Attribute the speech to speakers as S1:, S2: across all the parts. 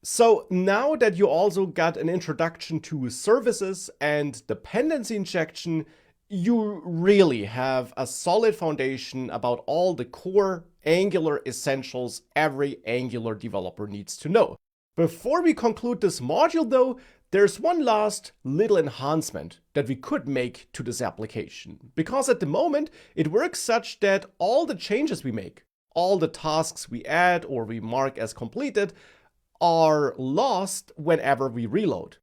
S1: So now that you also got an introduction to services and dependency injection, you really have a solid foundation about all the core Angular essentials every Angular developer needs to know. Before we conclude this module though, there's one last little enhancement that we could make to this application, because at the moment it works such that all the changes we make, all the tasks we add or we mark as completed, are lost whenever we reload.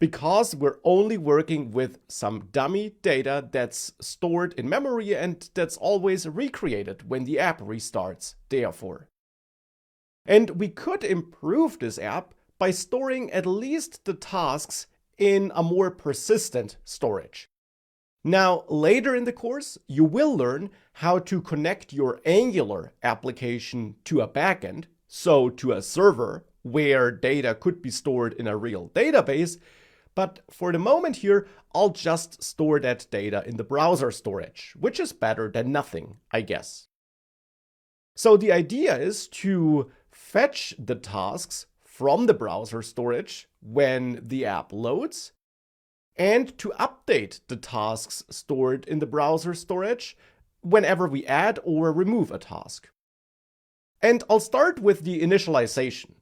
S1: Because we're only working with some dummy data that's stored in memory and that's always recreated when the app restarts, therefore. And we could improve this app by storing at least the tasks in a more persistent storage. Now, later in the course, you will learn how to connect your Angular application to a backend, so to a server where data could be stored in a real database. But for the moment here, I'll just store that data in the browser storage, which is better than nothing, I guess. So the idea is to fetch the tasks from the browser storage when the app loads, and to update the tasks stored in the browser storage whenever we add or remove a task. And I'll start with the initialization.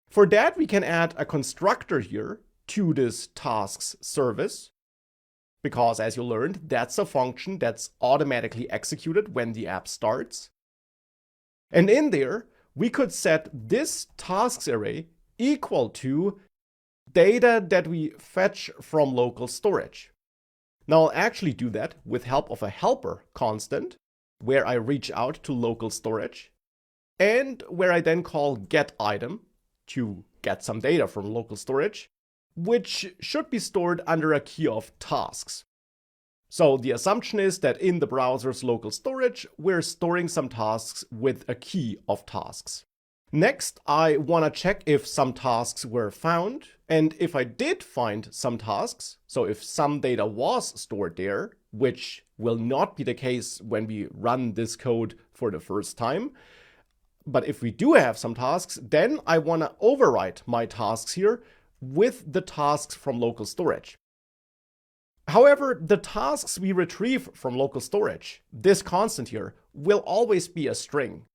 S1: For that, we can add a constructor here to this tasks service, because as you learned, that's a function that's automatically executed when the app starts. And in there, we could set this tasks array equal to data that we fetch from local storage. Now I'll actually do that with help of a helper constant, where I reach out to local storage, and where I then call getItem to get some data from local storage, which should be stored under a key of tasks. So the assumption is that in the browser's local storage, we're storing some tasks with a key of tasks. Next, I want to check if some tasks were found, and if I did find some tasks, so if some data was stored there, which will not be the case when we run this code for the first time, but if we do have some tasks, then I want to overwrite my tasks here with the tasks from local storage. However, the tasks we retrieve from local storage, this constant here, will always be a string,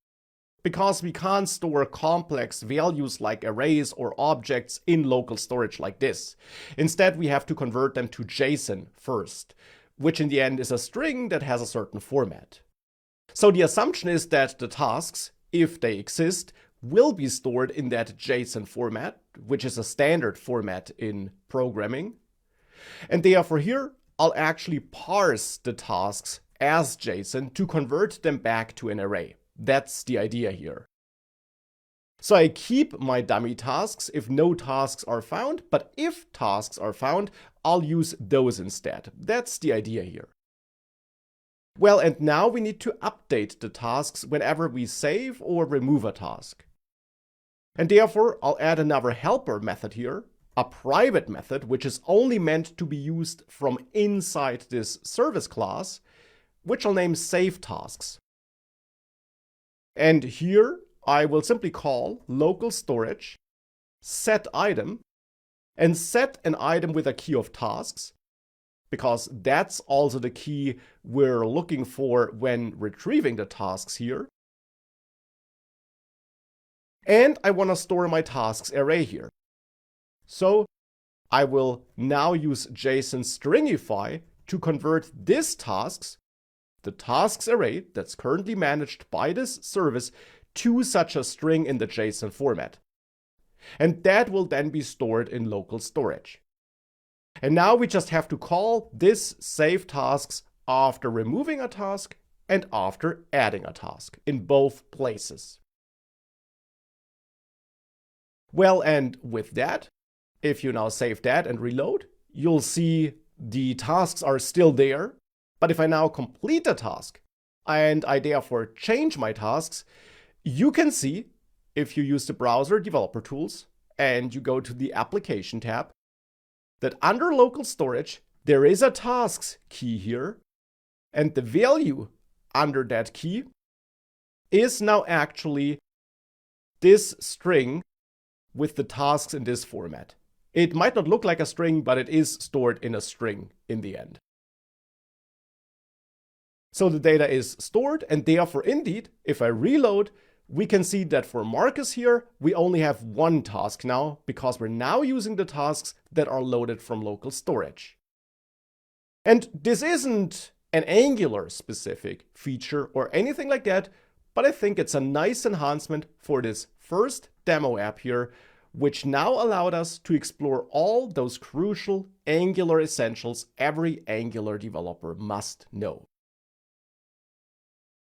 S1: because we can't store complex values like arrays or objects in local storage like this. Instead, we have to convert them to JSON first, which in the end is a string that has a certain format. So the assumption is that the tasks, if they exist, will be stored in that JSON format, which is a standard format in programming. And therefore here, I'll actually parse the tasks as JSON to convert them back to an array. That's the idea here. So I keep my dummy tasks if no tasks are found, but if tasks are found, I'll use those instead. That's the idea here. Well, and now we need to update the tasks whenever we save or remove a task. And therefore, I'll add another helper method here, a private method, which is only meant to be used from inside this service class, which I'll name saveTasks. And here, I will simply call localStorage setItem and set an item with a key of tasks, because that's also the key we're looking for when retrieving the tasks here. And I want to store my tasks array here. So I will now use JSON stringify to convert this tasks, the tasks array that's currently managed by this service, to such a string in the JSON format. And that will then be stored in local storage. And now we just have to call this saveTasks after removing a task and after adding a task in both places. Well, and with that, if you now save that and reload, you'll see the tasks are still there. But if I now complete a task and I therefore change my tasks, you can see, if you use the browser developer tools and you go to the application tab, that under local storage, there is a tasks key here, and the value under that key is now actually this string with the tasks in this format. It might not look like a string, but it is stored in a string in the end. So the data is stored, and therefore, indeed, if I reload, we can see that for Marcus here, we only have one task now, because we're now using the tasks that are loaded from local storage. And this isn't an Angular specific feature or anything like that, but I think it's a nice enhancement for this first demo app here, which now allowed us to explore all those crucial Angular essentials every Angular developer must know.